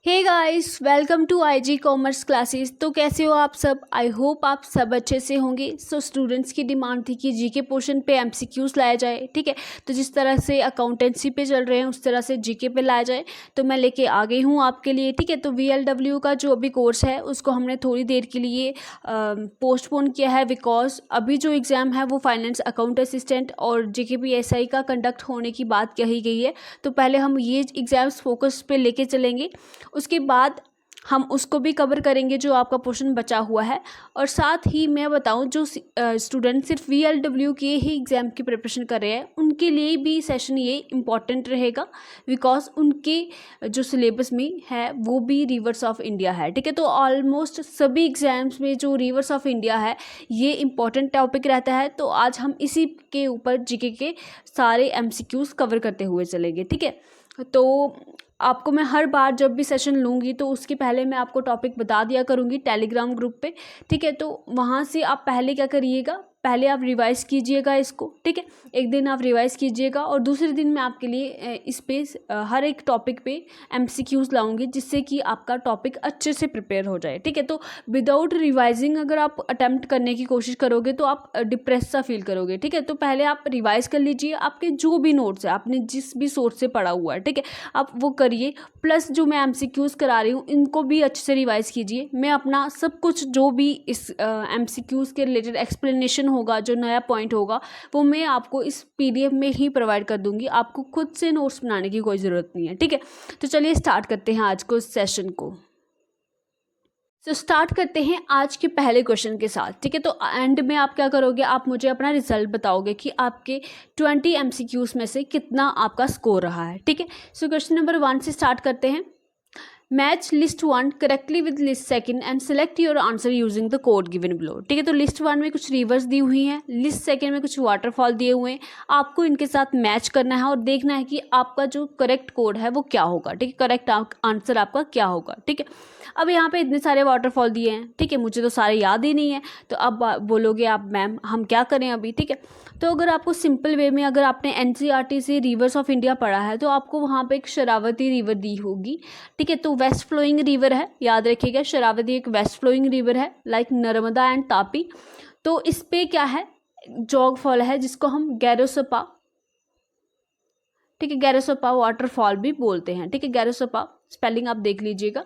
Hey guys, welcome to IG commerce classes. तो कैसे हो आप सब? आई होप आप सब अच्छे से होंगे। स्टूडेंट्स की डिमांड थी कि जीके पोर्शन पे एमसीक्यूज लाया जाए, ठीक है। तो जिस तरह से अकाउंटेंसी पे चल रहे हैं उस तरह से जीके पे लाया जाए, तो मैं लेके आ गई हूँ आपके लिए, ठीक है। तो वीएलडब्ल्यू का जो अभी कोर्स है उसको हमने थोड़ी देर के लिए पोस्टपोन किया है, बिकॉज अभी जो एग्ज़ाम है वो फाइनेंस अकाउंट असिस्टेंट और जेकेपीएसआई का कंडक्ट होने की बात कही गई है। तो पहले हम ये एग्ज़ाम्स फोकस पे लेके चलेंगे, उसके बाद हम उसको भी कवर करेंगे जो आपका पोर्शन बचा हुआ है। और साथ ही मैं बताऊं, जो स्टूडेंट सिर्फ वीएलडब्ल्यू के ही एग्ज़ाम की प्रिपरेशन कर रहे हैं उनके लिए भी सेशन ये इम्पॉर्टेंट रहेगा, बिकॉज उनके जो सिलेबस में है वो भी रिवर्स ऑफ इंडिया है, ठीक है। तो ऑलमोस्ट सभी एग्ज़ाम्स में जो रिवर्स ऑफ इंडिया है ये इम्पॉर्टेंट टॉपिक रहता है। तो आज हम इसी के ऊपर जीके के सारे एमसीक्यूज़ कवर करते हुए चलेंगे, ठीक है। तो आपको मैं हर बार जब भी सेशन लूँगी तो उसके पहले मैं आपको टॉपिक बता दिया करूँगी टेलीग्राम ग्रुप पे, ठीक है। तो वहाँ से आप पहले क्या करिएगा, पहले आप रिवाइज़ कीजिएगा इसको, ठीक है। एक दिन आप रिवाइज़ कीजिएगा और दूसरे दिन मैं आपके लिए इस पे हर एक टॉपिक पे एमसीक्यूज़ लाऊंगी, जिससे कि आपका टॉपिक अच्छे से प्रिपेयर हो जाए, ठीक है। तो विदाउट रिवाइजिंग अगर आप अटैम्प्ट करने की कोशिश करोगे तो आप डिप्रेस सा फील करोगे, ठीक है। तो पहले आप रिवाइज़ कर लीजिए, आपके जो भी नोट्स है आपने जिस भी सोर्स से पढ़ा हुआ है, ठीक है, आप वो करिए। प्लस जो मैं एमसीक्यूज़ करा रही हूँ इनको भी अच्छे से रिवाइज़ कीजिए। मैं अपना सब कुछ जो भी इस एमसीक्यूज़ के रिलेटेड एक्सप्लेनेशन होगा, जो नया पॉइंट होगा, वो मैं आपको इस पीडीएफ में ही प्रोवाइड कर दूंगी। आपको खुद से नोट्स बनाने की कोई ज़रूरत नहीं है, ठीक है। तो चलिए स्टार्ट करते हैं आज को इस सेशन को। स्टार्ट करते हैं आज के पहले क्वेश्चन के साथ, ठीक है। तो एंड में आप क्या करोगे, आप मुझे अपना रिजल्ट बताओगे कि आपके 20 एमसीक्यूज़ में से कितना आपका स्कोर रहा है, ठीक है। क्वेश्चन नंबर 1 से स्टार्ट करते हैं। Match list 1 correctly with list second and select your answer using the code given below, ठीक है। तो लिस्ट 1 में कुछ रिवर्स दी हुई हैं, लिस्ट सेकंड में कुछ वाटरफॉल दिए हुए हैं। आपको इनके साथ मैच करना है और देखना है कि आपका जो करेक्ट कोड है वो क्या होगा, ठीक है, करेक्ट आंसर आपका क्या होगा, ठीक है। अब यहाँ पे इतने सारे वाटरफॉल दिए हैं, ठीक है, मुझे तो सारे याद ही नहीं है। तो अब बोलोगे आप मैम हम क्या करें अभी, ठीक है। तो अगर आपको सिंपल वे में, अगर आपने एनसीईआरटी से रिवर्स ऑफ इंडिया पढ़ा है तो आपको वहाँ पे एक शरावती रिवर दी होगी, ठीक है। तो वेस्ट फ्लोइंग रिवर है, याद रखिएगा, शरावती एक वेस्ट फ्लोइंग रिवर है लाइक नर्मदा एंड तापी। तो इस पे क्या है, जोग फॉल है जिसको हम गैरोसपा, ठीक है, गैरोसपा वाटरफॉल भी बोलते हैं, ठीक है। गैरोसपा स्पेलिंग आप देख लीजिएगा,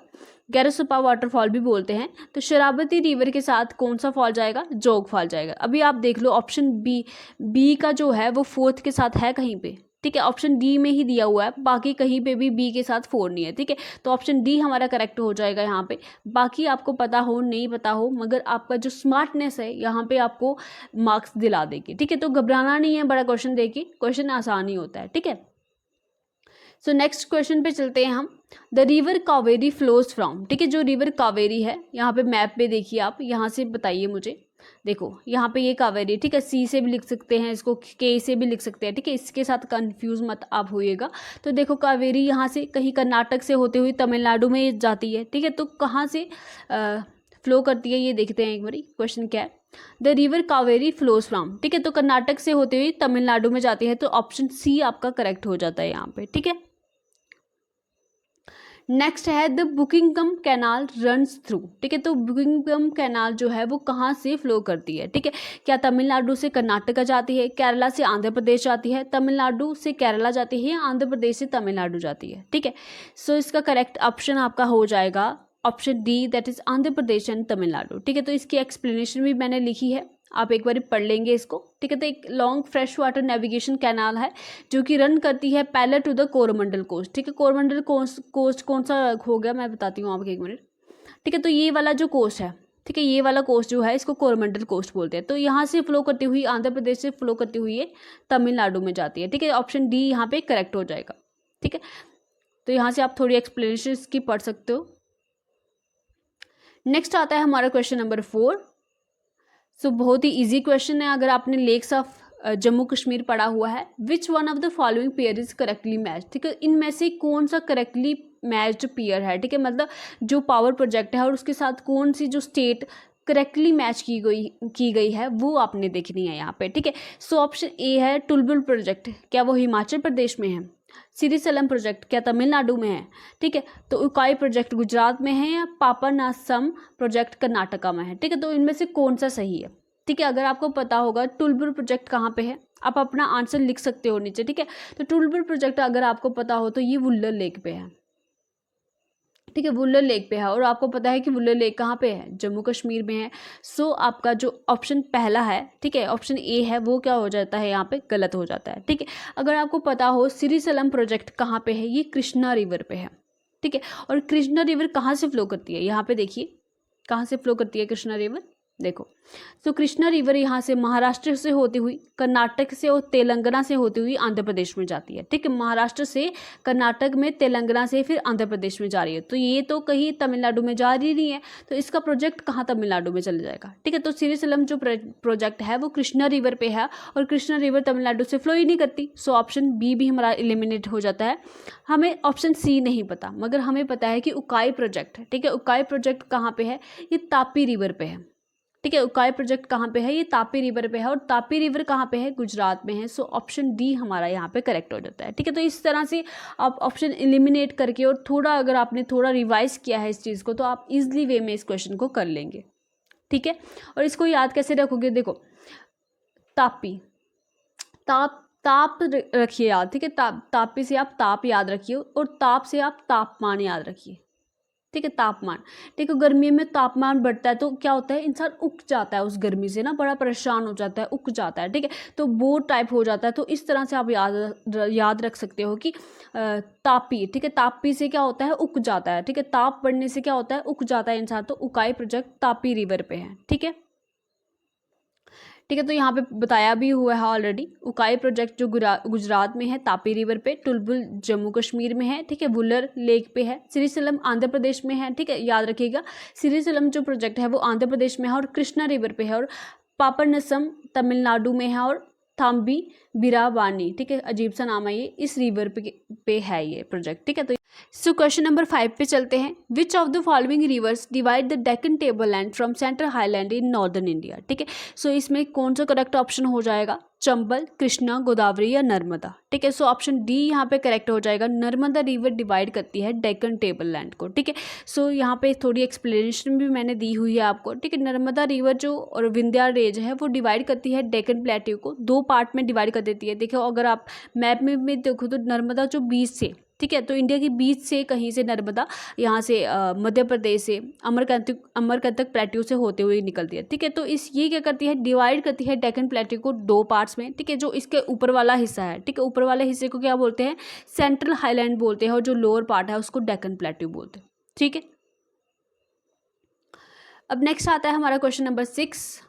गैरोसपा वाटरफॉल भी बोलते हैं। तो शरावती रिवर के साथ कौन सा फॉल जाएगा, जोग फॉल जाएगा। अभी आप देख लो ऑप्शन बी का जो है वो 4th के साथ है कहीं पे, ठीक है। ऑप्शन डी में ही दिया हुआ है, बाकी कहीं पे भी बी के साथ 4 नहीं है, ठीक है। तो ऑप्शन डी हमारा करेक्ट हो जाएगा यहाँ पे। बाकी आपको पता हो नहीं पता हो, मगर आपका जो स्मार्टनेस है यहाँ पे आपको मार्क्स दिला देगी, ठीक है। तो घबराना नहीं है, बड़ा क्वेश्चन देखिए, क्वेश्चन आसान ही होता है, ठीक है। नेक्स्ट क्वेश्चन पे चलते हैं हम। The river Kaveri flows from, ठीक है। जो रिवर कावेरी है यहाँ पे मैप पे देखिए, आप यहाँ से बताइए मुझे। देखो यहाँ पे ये कावेरी, ठीक है, सी से भी लिख सकते हैं इसको, के से भी लिख सकते हैं, ठीक है। इसके साथ कंफ्यूज मत आप होइएगा। तो देखो कावेरी यहाँ से कहीं कर्नाटक से होते हुए तमिलनाडु में जाती है, ठीक है। तो कहाँ से फ्लो करती है ये देखते हैं एक बारी, क्वेश्चन क्या है। The river Kaveri flows from, ठीक है। तो कर्नाटक से होते हुए तमिलनाडु में जाती है, तो ऑप्शन सी आपका करेक्ट हो जाता है यहाँ पे, ठीक है। नेक्स्ट है द बुकिंगम कैनाल रन्स थ्रू, ठीक है। तो बुकिंगम कैनाल जो है वो कहाँ से फ्लो करती है, ठीक है। क्या तमिलनाडु से कर्नाटका जाती है, केरला से आंध्र प्रदेश जाती है, तमिलनाडु से केरला जाती है, या आंध्र प्रदेश से तमिलनाडु जाती है, ठीक है। इसका करेक्ट ऑप्शन आपका हो जाएगा option D, that is Andhra Pradesh and Tamil Nadu, ठीक है। तो इसकी एक्सप्लेनेशन भी मैंने लिखी है, आप एक बार पढ़ लेंगे इसको, ठीक है। तो एक long fresh water navigation canal है जो कि रन करती है parallel to the Coromandel coast, ठीक है। कोरोमंडल कोस्ट कौन सा हो गया मैं बताती हूँ आपको, एक मिनट, ठीक है। तो ये वाला जो कोस्ट है, ठीक है, ये वाला कोस्ट जो है इसको कोरोमंडल कोस्ट बोलते हैं। तो यहाँ से फ्लो करती हुई आंध्र प्रदेश से फ्लो करती हुई ये तमिलनाडु में जाती है, ठीक है। ऑप्शन डी यहाँ पे करेक्ट हो जाएगा, ठीक है। तो यहाँ से आप थोड़ी एक्सप्लेनेशन इसकी पढ़ सकते हो। नेक्स्ट आता है हमारा क्वेश्चन नंबर 4। बहुत ही इजी क्वेश्चन है, अगर आपने लेक्स ऑफ जम्मू कश्मीर पढ़ा हुआ है। विच one of the following pair is correctly match, ठीक है। इनमें से कौन सा करेक्टली मैच्ड पेयर है, ठीक है, मतलब जो पावर प्रोजेक्ट है और उसके साथ कौन सी जो स्टेट करेक्टली मैच की गई है वो आपने देखनी है यहाँ पे, ठीक है। ऑप्शन ए है टुलबुल प्रोजेक्ट, क्या वो हिमाचल प्रदेश में है। सिरिसलम प्रोजेक्ट क्या तमिलनाडु में है, ठीक है। तो उकाई प्रोजेक्ट गुजरात में है या पापनासम प्रोजेक्ट कर्नाटका में है, ठीक है। तो इनमें से कौन सा सही है, ठीक है। अगर आपको पता होगा टुलबुर प्रोजेक्ट कहाँ पे है, आप अपना आंसर लिख सकते हो नीचे, ठीक है। तो टुलबुर प्रोजेक्ट अगर आपको पता हो तो ये वुल्लर लेक पे है, ठीक है, वुल्लर लेक पे है। और आपको पता है कि वुल्लर लेक कहाँ पे है, जम्मू कश्मीर में है। सो आपका जो ऑप्शन पहला है, ठीक है, ऑप्शन ए है, वो क्या हो जाता है, यहाँ पे गलत हो जाता है, ठीक है। अगर आपको पता हो सिरिसलम प्रोजेक्ट कहाँ पे है, ये कृष्णा रिवर पे है, ठीक है। और कृष्णा रिवर कहाँ से फ्लो करती है, यहाँ पे देखिए कहाँ से फ्लो करती है कृष्णा रिवर, देखो। तो कृष्णा रिवर यहाँ से महाराष्ट्र से होती हुई कर्नाटक से और तेलंगाना से होती हुई आंध्र प्रदेश में जाती है, ठीक है। महाराष्ट्र से कर्नाटक में, तेलंगाना से फिर आंध्र प्रदेश में जा रही है। तो ये तो कहीं तमिलनाडु में जा रही नहीं है, तो इसका प्रोजेक्ट कहाँ तमिलनाडु में चले जाएगा, ठीक है। तो सिरिसलम जो प्रोजेक्ट है वो कृष्णा रिवर पे है, और कृष्णा रिवर तमिलनाडु से फ्लो ही नहीं करती। सो ऑप्शन बी भी हमारा एलिमिनेट हो जाता है। हमें ऑप्शन सी नहीं पता, मगर हमें पता है कि उकाई प्रोजेक्ट है, ठीक है। उकाई प्रोजेक्ट कहाँ पे है, ये तापी रिवर पे है, ठीक है। उकाई प्रोजेक्ट कहाँ पे है, ये तापी रिवर पे है, और तापी रिवर कहाँ पे है, गुजरात में है। सो ऑप्शन डी हमारा यहाँ पे करेक्ट हो जाता है, ठीक है। तो इस तरह से आप ऑप्शन एलिमिनेट करके, और थोड़ा अगर आपने थोड़ा रिवाइज किया है इस चीज़ को, तो आप इजली वे में इस क्वेश्चन को कर लेंगे, ठीक है। और इसको याद कैसे रखोगे, देखो तापी, ताप रखिए याद, ठीक है। तापी से आप ताप याद रखिए, और ताप से आप तापमान याद रखिए, ठीक है। तापमान, ठीक है। गर्मी में तापमान बढ़ता है तो क्या होता है, इंसान उग जाता है उस गर्मी से ना, बड़ा परेशान हो जाता है, उग जाता है, ठीक है। तो बोर टाइप हो जाता है। तो इस तरह से आप याद रख सकते हो कि तापी, ठीक है। तापी से क्या होता है, उग जाता है, ठीक है। ताप बढ़ने से क्या होता है, उग जाता है इंसान। तो उकाई प्रोजेक्ट तापी रिवर पे है, ठीक है, ठीक है। तो यहाँ पे बताया भी हुआ है ऑलरेडी। उकाई प्रोजेक्ट जो गुजरात में है तापी रिवर पे, टुलबुल जम्मू कश्मीर में है, ठीक है, वुल्लर लेक पे है। सिरिसलम आंध्र प्रदेश में है, ठीक है, याद रखिएगा। सिरिसलम जो प्रोजेक्ट है वो आंध्र प्रदेश में है और कृष्णा रिवर पे है, और पापनासम तमिलनाडु में है, और थाम्बी बिराबानी, ठीक है, अजीब सा नाम है ये, इस रिवर पे है ये प्रोजेक्ट, ठीक है। तो सो क्वेश्चन नंबर 5 पे चलते हैं। Which of the following rivers divide the Deccan table land from central highland in northern India, ठीक है। सो इसमें कौन सा करेक्ट ऑप्शन हो जाएगा, चंबल, कृष्णा, गोदावरी या नर्मदा, ठीक है। सो ऑप्शन डी यहाँ पे करेक्ट हो जाएगा। नर्मदा रिवर डिवाइड करती है डेक्कन टेबल लैंड को, ठीक है। सो यहाँ पे थोड़ी एक्सप्लेनेशन भी मैंने दी हुई है आपको, ठीक है। नर्मदा रिवर जो और विंध्या रेंज है वो डिवाइड करती है डेक्कन प्लेट्यू को, 2 पार्ट में डिवाइड कर देती है। देखो अगर आप मैप में देखो तो नर्मदा जो बीच से, ठीक है, तो इंडिया के बीच से कहीं से नर्मदा यहाँ से मध्य प्रदेश से अमरकंटक प्लेट्यू से होते हुए निकलती है, ठीक है। तो ये क्या करती है, डिवाइड करती है डेक्कन प्लेट्यू को 2 पार्ट्स में, ठीक है। जो इसके ऊपर वाला हिस्सा है, ठीक है, ऊपर वाले हिस्से को क्या बोलते हैं, सेंट्रल हाईलैंड बोलते हैं, और जो लोअर पार्ट है उसको डेक्कन प्लेट्यू बोलते हैं, ठीक है। अब नेक्स्ट आता है हमारा question number 6।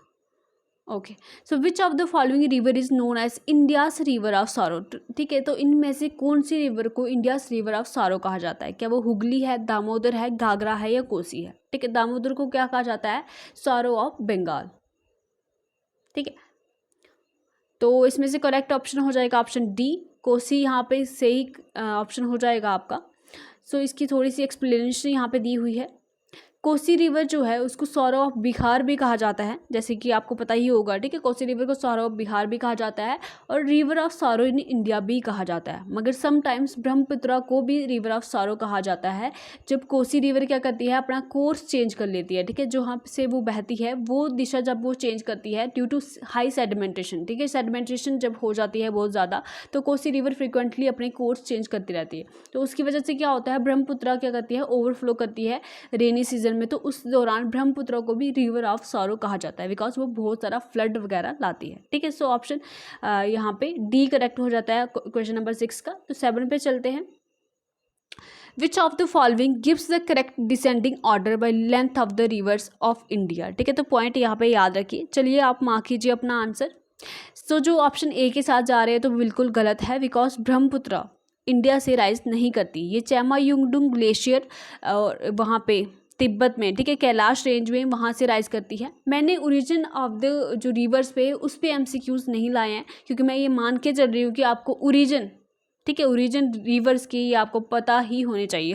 Okay, so which of the following river is known as India's river of sorrow, ठीक है। तो इनमें से कौन सी रिवर को इंडियाज रिवर ऑफ सारो कहा जाता है, क्या वो हुगली है, दामोदर है, घाघरा है या कोसी है, ठीक है। दामोदर को क्या कहा जाता है, सारो ऑफ बंगाल, ठीक है। तो इसमें से करेक्ट ऑप्शन हो जाएगा ऑप्शन डी, कोसी यहाँ पे सही ऑप्शन हो जाएगा आपका। सो इसकी थोड़ी सी एक्सप्लेनेशन यहाँ पे दी हुई है। कोसी रिवर जो है उसको सौरो ऑफ बिहार भी कहा जाता है, जैसे कि आपको पता ही होगा, ठीक है। कोसी रिवर को सौरो ऑफ बिहार भी कहा जाता है, और river of sorrow in India भी कहा जाता है। मगर समटाइम्स ब्रह्मपुत्रा को भी रिवर ऑफ सौरो कहा जाता है, जब कोसी रिवर क्या करती है, अपना कोर्स चेंज कर लेती है, ठीक है। जहाँ से वो बहती है वो दिशा जब वो चेंज करती है ड्यू टू हाई सेडिमेंटेशन, ठीक है। सेडिमेंटेशन जब हो जाती है बहुत ज़्यादा, तो कोसी रिवर फ्रिक्वेंटली अपने कोर्स चेंज करती रहती है। तो उसकी वजह से क्या होता है, ब्रह्मपुत्रा क्या करती है, ओवरफ्लो करती है रेनी सीजन में। तो उस दौरान ब्रह्मपुत्र को भी रिवर ऑफ सॉरो कहा जाता है, बिकॉज वो बहुत सारा फ्लड वगैरह लाती है, ठीक है। सो ऑप्शन यहाँ पे डी करेक्ट हो जाता है क्वेश्चन नंबर 6 का। तो 7 पे चलते हैं। Which of the following gives the correct descending order by length of the reverse of India, ठीक है। तो पॉइंट यहाँ पे याद रखिए। चलिए आप मार्क कीजिए अपना आंसर। सो जो ऑप्शन ए के साथ जा रहे हैं तो बिल्कुल गलत है, बिकॉज ब्रह्मपुत्र इंडिया से राइज नहीं करती। ये चैमा युंगडुंग ग्लेशियर और वहाँ पे तिब्बत में, ठीक है, कैलाश रेंज में वहाँ से राइज करती है। मैंने ओरिजिन ऑफ द जो रिवर्स पे उस पे एमसीक्यूज नहीं लाए हैं, क्योंकि मैं ये मान के चल रही हूँ कि आपको ओरिजिन, ठीक है, ओरिजिन रिवर्स की ये आपको पता ही होने चाहिए।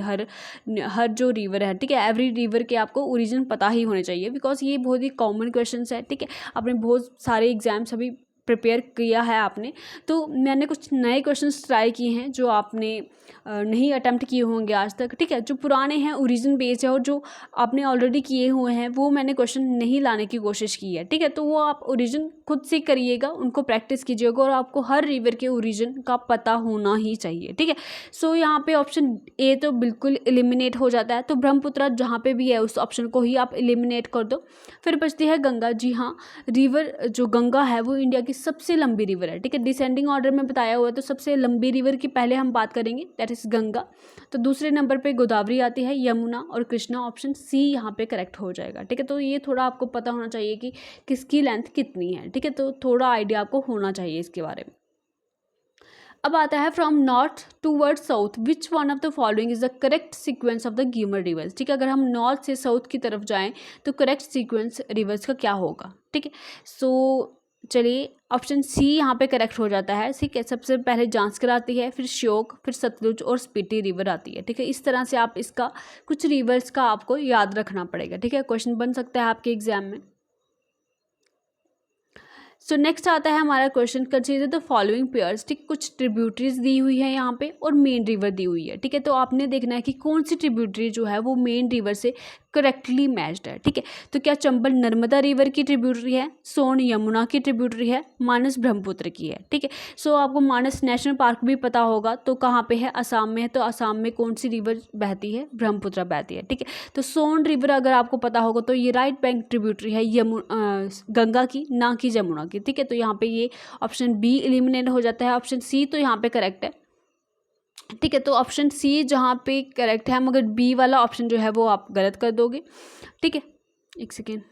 हर जो रिवर है, ठीक है, एवरी रिवर के आपको ओरिजिन पता ही होने चाहिए, बिकॉज ये बहुत ही कॉमन क्वेश्चन है, ठीक है। आपने बहुत सारे एग्जाम्स अभी प्रिपेयर किया है आपने, तो मैंने कुछ नए क्वेश्चंस ट्राई किए हैं जो आपने नहीं अटेम्प्ट किए होंगे आज तक, ठीक है। जो पुराने हैं ओरिजिन बेस्ड है और जो आपने ऑलरेडी किए हुए हैं वो मैंने क्वेश्चन नहीं लाने की कोशिश की है, ठीक है। तो वो आप ओरिजिन खुद से करिएगा, उनको प्रैक्टिस कीजिएगा और आपको हर रिवर के ओरिजिन का पता होना ही चाहिए, ठीक है। सो यहाँ पे ऑप्शन ए तो बिल्कुल एलिमिनेट हो जाता है, तो ब्रह्मपुत्र जहाँ पे भी है उस ऑप्शन को ही आप एलिमिनेट कर दो। फिर बचती है गंगा। जी हाँ, रिवर जो गंगा है वो इंडिया की सबसे लंबी रिवर है, ठीक है। डिसेंडिंग ऑर्डर में बताया हुआ है, तो सबसे लंबी रिवर की पहले हम बात करेंगे, दैट इज गंगा। तो दूसरे नंबर पे गोदावरी आती है, यमुना और कृष्णा। ऑप्शन सी यहाँ पे करेक्ट हो जाएगा, ठीक है। तो ये थोड़ा आपको पता होना चाहिए कि किसकी लेंथ कितनी है, ठीक है। तो थोड़ा आइडिया आपको होना चाहिए इसके बारे में। अब आता है from north toward south which one of the following is the correct sequence of the गिमर रिवर्स, ठीक है। अगर हम नॉर्थ से साउथ की तरफ जाएं तो करेक्ट सीक्वेंस रिवर्स का क्या होगा, ठीक है। सो चलिए, ऑप्शन सी यहाँ पे करेक्ट हो जाता है, ठीक है। सबसे पहले जांस्कर आती है, फिर श्योक, फिर सतलुज और स्पीति रिवर आती है, ठीक है। इस तरह से आप इसका कुछ रिवर्स का आपको याद रखना पड़ेगा, ठीक है। क्वेश्चन बन सकता है आपके एग्जाम में। सो नेक्स्ट आता है हमारा question, consider the following pairs, ठीक। कुछ ट्रिब्यूटरीज दी हुई है यहाँ पे और मेन रिवर दी हुई है, ठीक है। तो आपने देखना है कि कौन सी ट्रिब्यूटरी जो है वो मेन रिवर से करेक्टली मैच्ड है, ठीक है। तो क्या चंबल नर्मदा रिवर की ट्रिब्यूटरी है, सोन यमुना की ट्रिब्यूटरी है, मानस ब्रह्मपुत्र की है, ठीक है। सो आपको मानस नेशनल पार्क भी पता होगा, तो कहाँ पे है, असम में है। तो असम में कौन सी रिवर बहती है, ब्रह्मपुत्र बहती है, ठीक है। तो सोन रिवर अगर आपको पता होगा तो ये राइट बैंक ट्रिब्यूटरी है गंगा की, ना कि जमुना की, ठीक है। तो यहाँ पे ये ऑप्शन बी एलिमिनेट हो जाता है। ऑप्शन सी तो यहाँ पे करेक्ट है, ठीक है। तो ऑप्शन सी जहाँ पे करेक्ट है, मगर बी वाला ऑप्शन जो है वो आप गलत कर दोगे, ठीक है। एक सेकेंड,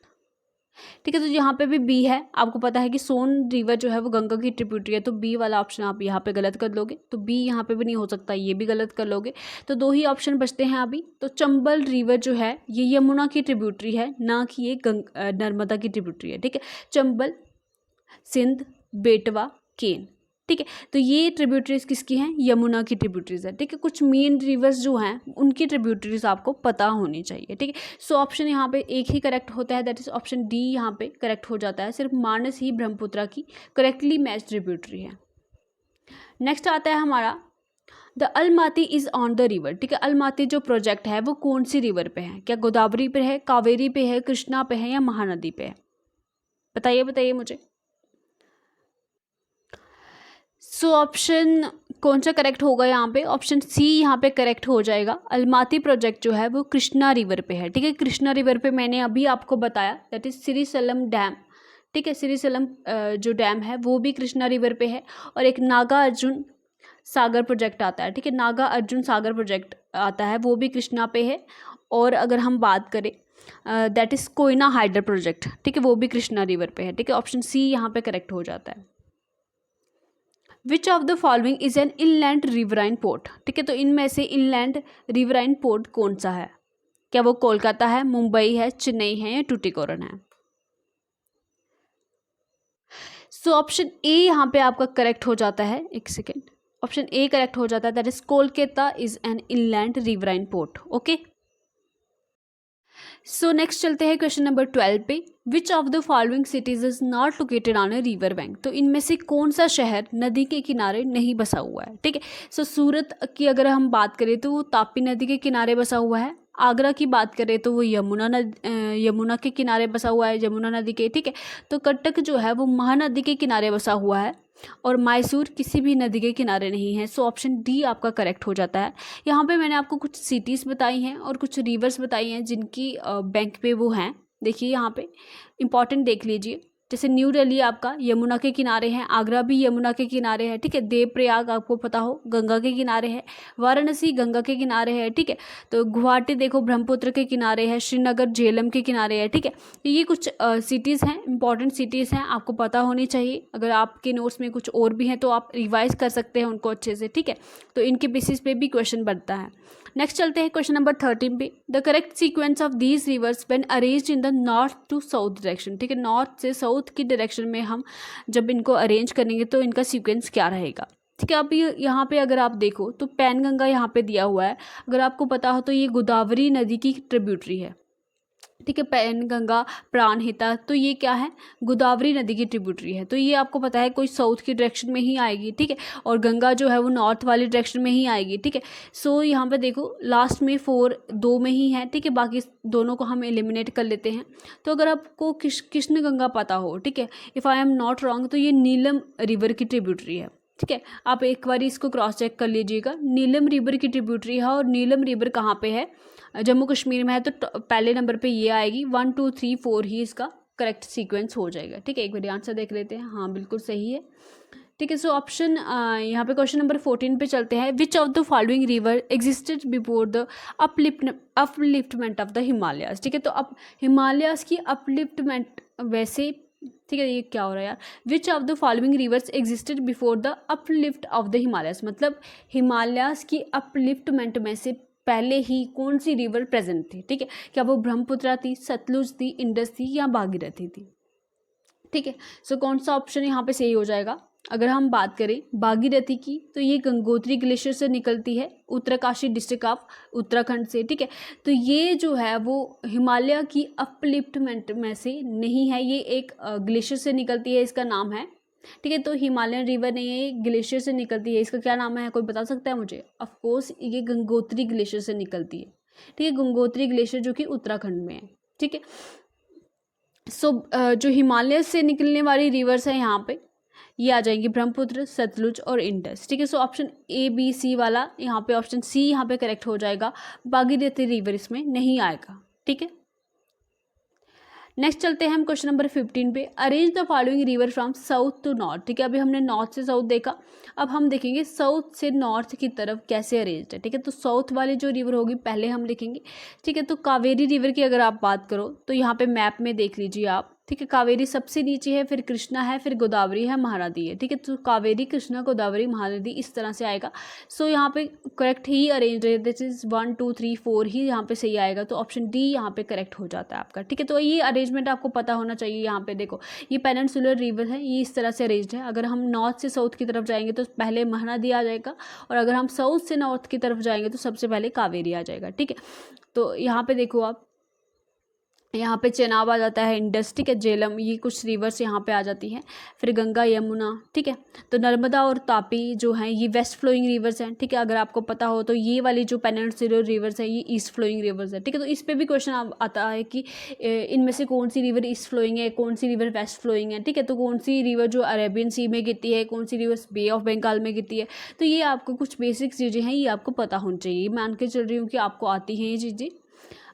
ठीक है। तो यहाँ पे भी बी है, आपको पता है कि सोन रिवर जो है वो गंगा की ट्रिब्यूटरी है, तो बी वाला ऑप्शन आप यहाँ पे गलत कर लोगे। तो बी यहाँ पे भी नहीं हो सकता, ये भी गलत कर लोगे। तो दो ही ऑप्शन बचते हैं अभी। तो चंबल रिवर जो है ये यमुना की ट्रिब्यूटरी है, ना कि ये नर्मदा की ट्रिब्यूटरी है, ठीक है। चंबल, सिंध, बेटवा, केन, ठीक है। तो ये ट्रिब्यूटरीज किसकी हैं, यमुना की ट्रिब्यूटरीज है, ठीक है। कुछ मेन रिवर्स जो हैं उनकी ट्रिब्यूटरीज आपको पता होनी चाहिए, ठीक है। सो ऑप्शन यहाँ पे एक ही करेक्ट होता है, दैट इज ऑप्शन डी यहाँ पे करेक्ट हो जाता है। सिर्फ मानस ही ब्रह्मपुत्र की करेक्टली मैच ट्रिब्यूटरी है। नेक्स्ट आता है हमारा the Almaty is on the river, ठीक है। अलमाती जो प्रोजेक्ट है वो कौन सी रिवर पे है, क्या गोदावरी पे है, कावेरी पे है, कृष्णा पे है या महानदी पे है, बताइए बताइए मुझे। सो ऑप्शन कौन सा करेक्ट होगा यहाँ पे, ऑप्शन सी यहाँ पे करेक्ट हो जाएगा। अलमाती प्रोजेक्ट जो है वो कृष्णा रिवर पे है, ठीक है। कृष्णा रिवर पे मैंने अभी आपको बताया, दैट इज श्रीशैलम डैम, ठीक है। श्रीशैलम जो डैम है वो भी कृष्णा रिवर पे है। और एक नागा अर्जुन सागर प्रोजेक्ट आता है, ठीक है। नागा अर्जुन सागर प्रोजेक्ट आता है, वो भी कृष्णा पे है। और अगर हम बात करें दैट इज कोयना हाइडर प्रोजेक्ट, ठीक है, वो भी कृष्णा रिवर पे है, ठीक है। ऑप्शन सी यहाँ पे करेक्ट हो जाता है। विच of the following is an inland riverine port, ठीक है। तो इनमें से इनलैंड रिवराइन पोर्ट कौन सा है, क्या वो कोलकाता है, मुंबई है, चेन्नई है या टूटिकोरन है। सो ऑप्शन ए यहाँ पे आपका करेक्ट हो जाता है, एक सेकेंड, ऑप्शन ए करेक्ट हो जाता है, that is Kolkata is an inland riverine port, okay. So next चलते हैं क्वेश्चन नंबर 12 पे। विच of the following cities is not located on a river bank, तो इनमें से कौन सा शहर नदी के किनारे नहीं बसा हुआ है, ठीक है। सो सूरत की अगर हम बात करें तो वो तापी नदी के किनारे बसा हुआ है। आगरा की बात करें तो वो यमुना के किनारे बसा हुआ है, यमुना नदी के, ठीक है। तो कटक जो है वो महानदी के किनारे बसा हुआ है। और मैसूर किसी भी नदी के किनारे नहीं है। सो ऑप्शन डी आपका करेक्ट हो जाता है। यहाँ पे मैंने आपको कुछ सिटीज़ बताई हैं और कुछ रिवर्स बताई हैं जिनकी बैंक पे वो हैं। देखिए यहाँ पे इंपॉर्टेंट देख लीजिए, जैसे न्यू दिल्ली आपका यमुना के किनारे है, आगरा भी यमुना के किनारे है, ठीक है। देवप्रयाग आपको पता हो गंगा के किनारे है, वाराणसी गंगा के किनारे है, ठीक है। तो गुवाहाटी देखो ब्रह्मपुत्र के किनारे है, श्रीनगर झेलम के किनारे है, ठीक है। तो ये कुछ सिटीज़ हैं, इंपॉर्टेंट सिटीज़ हैं, आपको पता होनी चाहिए। अगर आपके नोट्स में कुछ और भी हैं तो आप रिवाइज कर सकते हैं उनको अच्छे से, ठीक है। तो इनके बेसिस पे भी क्वेश्चन बनता है। नेक्स्ट चलते हैं क्वेश्चन नंबर 13 पे। The correct sequence of these rivers when arranged in the north to south direction, ठीक है। नॉर्थ से साउथ की डायरेक्शन में हम जब इनको अरेंज करेंगे तो इनका सीक्वेंस क्या रहेगा, ठीक है। अब यहाँ पे अगर आप देखो तो पैनगंगा यहाँ पे दिया हुआ है, अगर आपको पता हो तो ये गोदावरी नदी की ट्रिब्यूटरी है, ठीक है, पैनगंगा, प्राणहिता, तो ये क्या है, गोदावरी नदी की ट्रिब्यूटरी है। तो ये आपको पता है कोई साउथ की डायरेक्शन में ही आएगी, ठीक है, और गंगा जो है वो नॉर्थ वाली डायरेक्शन में ही आएगी, ठीक है। सो यहाँ पे देखो लास्ट में 4 2 में ही है, ठीक है, बाकी दोनों को हम एलिमिनेट कर लेते हैं। तो अगर आपको कृष्ण गंगा पता हो, ठीक है, if I am not wrong, तो ये नीलम रिवर की ट्रिब्यूटरी है, ठीक है। आप एक बार इसको क्रॉस चेक कर लीजिएगा, नीलम रिवर की ट्रिब्यूटरी है, और नीलम रिवर कहाँ पे है, जम्मू कश्मीर में है। तो पहले नंबर पे ये आएगी, 1 2 3 4 ही इसका करेक्ट सीक्वेंस हो जाएगा, ठीक है। एक बार आंसर देख लेते हैं, हाँ बिल्कुल सही है, ठीक है। सो ऑप्शन यहाँ पे क्वेश्चन नंबर 14 पे चलते हैं। Which of the following river existed before the upliftment of the Himalayas, ठीक है। तो अब हिमालयाज की अपलिफ्टमेंट वैसे, ठीक है, ये क्या हो रहा है यार, विच of the following rivers existed before the uplift of the Himalayas, मतलब हिमालयाज की अपलिफ्टमेंट में से पहले ही कौन सी रिवर प्रेजेंट थी, ठीक है। क्या वो ब्रह्मपुत्रा थी, सतलुज थी, इंडस थी, या भागीरथी थी, ठीक है। सो कौन सा ऑप्शन यहाँ पे सही हो जाएगा। अगर हम बात करें भागीरथी की, तो ये गंगोत्री ग्लेशियर से निकलती है, उत्तरकाशी डिस्ट्रिक्ट ऑफ उत्तराखंड से, ठीक है। तो ये जो है वो हिमालय की अपलिफ्टमेंट में से नहीं है, ये एक ग्लेशियर से निकलती है, इसका नाम है, ठीक है। तो हिमालयन रिवर नहीं है, ये ग्लेशियर से निकलती है, इसका क्या नाम है, कोई बता सकता है मुझे। ऑफ कोर्स ये गंगोत्री ग्लेशियर से निकलती है, ठीक है, गंगोत्री ग्लेशियर जो कि उत्तराखंड में है, ठीक है। सो जो हिमालय से निकलने वाली रिवर्स है यहाँ पे, ये आ जाएंगी ब्रह्मपुत्र, सतलुज और इंडस, ठीक है। So option A B C वाला यहाँ पे, ऑप्शन सी यहाँ पे करेक्ट हो जाएगा, भागीरथी रिवर इसमें नहीं आएगा, ठीक है। नेक्स्ट चलते हैं हम क्वेश्चन नंबर 15 पे। Arrange the following river from south to north, ठीक है। अभी हमने नॉर्थ से साउथ देखा, अब हम देखेंगे साउथ से नॉर्थ की तरफ कैसे अरेंज है, ठीक है। तो साउथ वाली जो रिवर होगी पहले हम लिखेंगे, ठीक है। तो कावेरी रिवर की अगर आप बात करो तो यहाँ पे मैप में देख लीजिए आप, ठीक है। कावेरी सबसे नीचे है, फिर कृष्णा है, फिर गोदावरी है, महानदी है, ठीक है। तो कावेरी, कृष्णा, गोदावरी, महानदी इस तरह से आएगा। सो यहाँ पे करेक्ट ही अरेंज है, दिस इज 1 2 3 4 ही यहाँ पे सही आएगा। तो ऑप्शन डी यहाँ पे करेक्ट हो जाता है आपका, ठीक है। तो ये अरेंजमेंट आपको पता होना चाहिए। यहाँ पे देखो ये पेनिनसुलर रिवर है, ये इस तरह से अरेंज है। अगर हम नॉर्थ से साउथ की तरफ जाएंगे तो पहले महानदी आ जाएगा, और अगर हम साउथ से नॉर्थ की तरफ जाएंगे तो सबसे पहले कावेरी आ जाएगा, ठीक है। तो यहाँ पे देखो आप, यहाँ पे चेनाब आ जाता है, इंडस, ठीक है, झेलम, ये कुछ रिवर्स यहाँ पे आ जाती हैं, फिर गंगा, यमुना, ठीक है। तो नर्मदा और तापी जो हैं ये वेस्ट फ्लोइंग रिवर्स हैं, ठीक है। अगर आपको पता हो तो ये वाली जो पेनिनसुलर रिवर्स है ये ईस्ट फ्लोइंग रिवर्स है, ठीक है। तो इस पर भी क्वेश्चन आता है कि इनमें से कौन सी रिवर ईस्ट फ्लोइंग है, कौन सी रिवर वेस्ट फ्लोइंग है, ठीक है। तो कौन सी रिवर जो अरेबियन सी में गिरती है, कौन सी रिवर बे ऑफ बंगाल में गिरती है, तो ये आपको कुछ बेसिक चीज़ें हैं, ये आपको पता होनी चाहिए। मान के चल रही हूँ कि आपको आती हैं ये चीज़ें।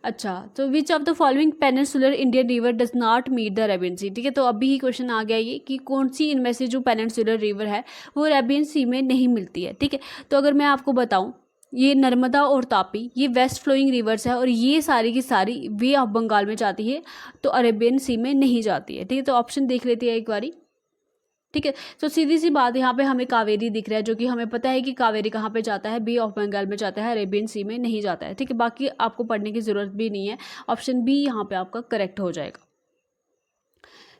अच्छा, तो which of the following peninsular Indian river does not meet the Arabian Sea, ठीक है। तो अभी ही क्वेश्चन आ गया ये कि कौन सी इनमें से जो पेनिनसुलर रिवर है वो अरेबियन सी में नहीं मिलती है, ठीक है। तो अगर मैं आपको बताऊं, ये नर्मदा और तापी ये वेस्ट फ्लोइंग रिवर्स है, और ये सारी की सारी वे ऑफ बंगाल में जाती है, तो अरेबियन सी में नहीं जाती है, ठीक है। तो ऑप्शन देख लेते हैं एक बारी, ठीक है। तो सीधी सी बात, यहाँ पे हमें कावेरी दिख रहा है, जो कि हमें पता है कि कावेरी कहाँ पे जाता है, बे ऑफ बंगाल में जाता है, अरेबियन सी में नहीं जाता है, ठीक है। बाकी आपको पढ़ने की ज़रूरत भी नहीं है, ऑप्शन बी यहाँ पे आपका करेक्ट हो जाएगा।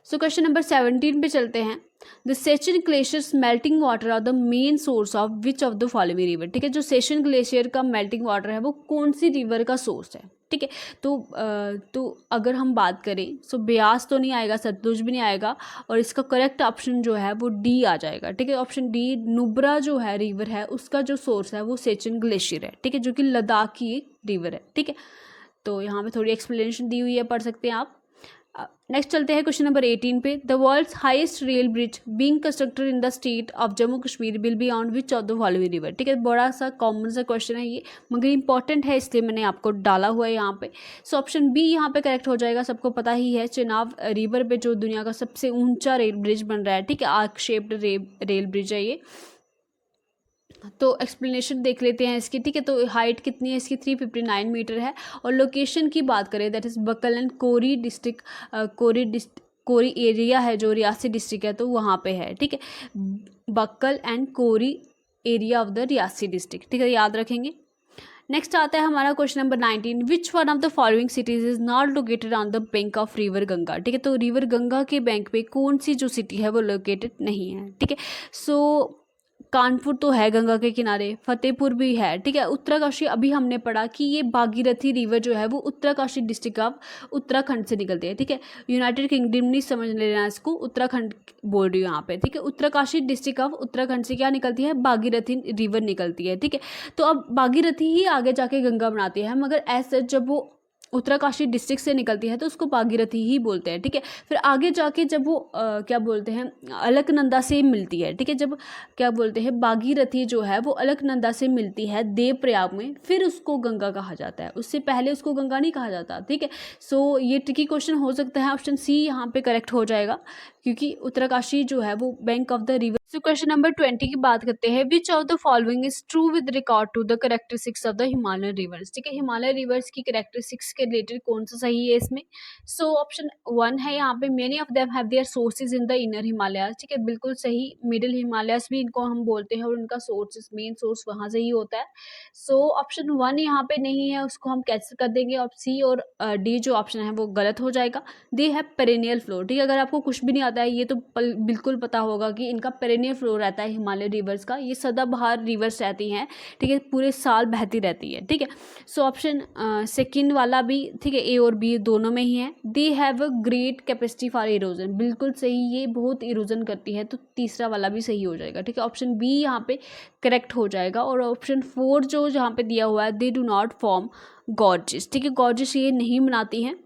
सो क्वेश्चन नंबर 17 पे चलते हैं। The session glaciers melting water are the main source of which of the following river, ठीक है। जो सेशन ग्लेशियर का मेल्टिंग वाटर है वो कौन सी रिवर का सोर्स है, ठीक है। तो अगर हम बात करें सो ब्यास तो नहीं आएगा, सतलुज भी नहीं आएगा, और इसका करेक्ट ऑप्शन जो है वो डी आ जाएगा, ठीक है। ऑप्शन डी, नुब्रा जो है रिवर है उसका जो सोर्स है वो सेचन ग्लेशियर है, ठीक है, जो कि लद्दाख की एक रिवर है, ठीक है। तो यहाँ पे थोड़ी एक्सप्लेनेशन दी हुई है, पढ़ सकते हैं आप। नेक्स्ट चलते हैं क्वेश्चन नंबर 18 पे। The world's highest rail bridge being constructed in the state of Jammu Kashmir will be on which of the following river, ठीक है। बड़ा सा कॉमन सा क्वेश्चन है ये, मगर इंपॉर्टेंट है इसलिए मैंने आपको डाला हुआ है यहाँ पे। सो ऑप्शन बी यहाँ पे करेक्ट हो जाएगा। सबको पता ही है चेनाब रिवर पे जो दुनिया का सबसे ऊंचा रेल ब्रिज बन रहा है, ठीक है, आर्क शेप्ड रेल ब्रिज है ये। तो एक्सप्लेनेशन देख लेते हैं इसकी, ठीक है। तो हाइट कितनी है इसकी, 359 मीटर है, और लोकेशन की बात करें that is Bakkal and Kauri district, Kauri area है जो रियासी डिस्ट्रिक्ट है तो वहाँ पे है, ठीक है। Bakkal and Kauri area of the Reasi district, ठीक है, याद रखेंगे। नेक्स्ट आता है हमारा question number 19। Which one of the following cities is not located on the bank of river Ganga, ठीक है। तो रिवर गंगा के बैंक पे कौन सी जो सिटी है वो लोकेटेड नहीं है, ठीक है। सो कानपुर तो है गंगा के किनारे, फतेहपुर भी है, ठीक है। उत्तरकाशी अभी हमने पढ़ा कि ये भागीरथी रिवर जो है वो उत्तरकाशी डिस्ट्रिक्ट ऑफ उत्तराखंड से निकलती है, ठीक है। यूनाइटेड किंगडम नहीं समझ लेना इसको, उत्तराखंड बोल रही हूँ यहाँ पे, ठीक है। उत्तरकाशी डिस्ट्रिक्ट ऑफ उत्तराखंड से क्या निकलती है, भागीरथी रिवर निकलती है, ठीक है। तो अब भागीरथी ही आगे जाके गंगा बनाती है, मगर ऐसे जब वो उत्तरकाशी डिस्ट्रिक्ट से निकलती है तो उसको भागीरथी ही बोलते हैं, ठीक है। फिर आगे जाके जब वो क्या बोलते हैं, अलकनंदा से मिलती है, ठीक है। जब क्या बोलते हैं, भागीरथी जो है वो अलकनंदा से मिलती है देवप्रयाग में, फिर उसको गंगा कहा जाता है, उससे पहले उसको गंगा नहीं कहा जाता, ठीक है। सो ये ट्रिकी क्वेश्चन हो सकता है, ऑप्शन सी यहाँ पे करेक्ट हो जाएगा, क्योंकि उत्तरकाशी जो है वो bank of the river. So question number 20 की बात करते हैं, which of the following is true with record to the characteristics of the Himalayan rivers, ठीक है। हिमालय रिवर्स की करेक्टरिस्टिक्स के रिलेटेड कौन सा सही है इसमें। सो ऑप्शन 1 है यहाँ पे, many of them have their sources in the inner Himalayas, ठीक है, बिल्कुल सही। मिडिल हिमालयाज भी इनको हम बोलते हैं और उनका सोर्सेज, मेन सोर्स वहाँ से ही होता है। सो ऑप्शन 1 यहाँ पे नहीं है, उसको हम कैंसिल कर देंगे, और सी और डी जो ऑप्शन है वो गलत हो जाएगा। दे हैव पेरेनियल फ्लो, ठीक है। अगर आपको कुछ भी नहीं आता है ये तो बिल्कुल पता होगा कि इनका पेरेनियल फ्लो रहता है हिमालय रिवर्स का, ये सदाबहार रिवर्स रहती हैं, ठीक है, पूरे साल बहती रहती है, ठीक है। सो ऑप्शन सेकंड वाला भी, ठीक है, ए और बी दोनों में ही है। They have a great capacity for erosion, बिल्कुल सही, ये बहुत इरोजन करती है, तो तीसरा वाला भी सही हो जाएगा, ठीक है। ऑप्शन बी यहाँ पे करेक्ट हो जाएगा। और ऑप्शन 4 जो जहाँ पे दिया हुआ है, they do not form gorges, ठीक है, गॉर्जेस ये नहीं बनाती हैं,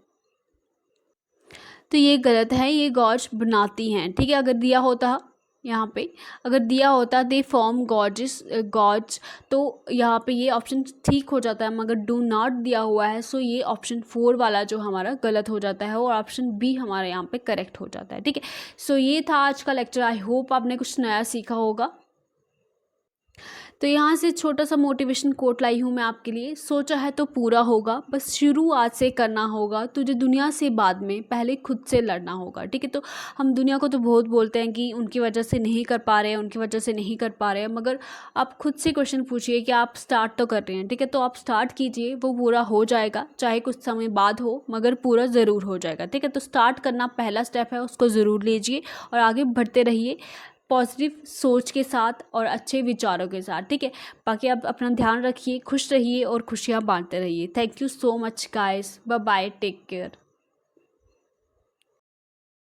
तो ये गलत है, ये गॉर्ज बनाती हैं, ठीक है। अगर दिया होता यहाँ पे, अगर दिया होता दे फॉर्म गॉर्जेस गॉर्ज, तो यहाँ पे ये ऑप्शन ठीक हो जाता है, मगर डू नॉट दिया हुआ है, सो ये ऑप्शन 4 वाला जो हमारा गलत हो जाता है और ऑप्शन बी हमारा यहाँ पे करेक्ट हो जाता है, ठीक है। सो ये था आज का लेक्चर, आई होप आपने कुछ नया सीखा होगा। तो यहाँ से छोटा सा मोटिवेशन कोट लाई हूँ मैं आपके लिए, सोचा है तो पूरा होगा, बस शुरू आज से करना होगा, तुझे दुनिया से बाद में पहले खुद से लड़ना होगा, ठीक है। तो हम दुनिया को तो बहुत बोलते हैं कि उनकी वजह से नहीं कर पा रहे हैं, उनकी वजह से नहीं कर पा रहे हैं, मगर आप खुद से क्वेश्चन पूछिए कि आप स्टार्ट तो कर रहे हैं, ठीक है। तो आप स्टार्ट कीजिए, वो पूरा हो जाएगा, चाहे कुछ समय बाद हो, मगर पूरा ज़रूर हो जाएगा, ठीक है। तो स्टार्ट करना पहला स्टेप है, उसको ज़रूर लीजिए और आगे बढ़ते रहिए पॉजिटिव सोच के साथ और अच्छे विचारों के साथ, ठीक है। बाकी आप अपना ध्यान रखिए, खुश रहिए और खुशियाँ बांटते रहिए। Thank you so much guys, bye bye, take care.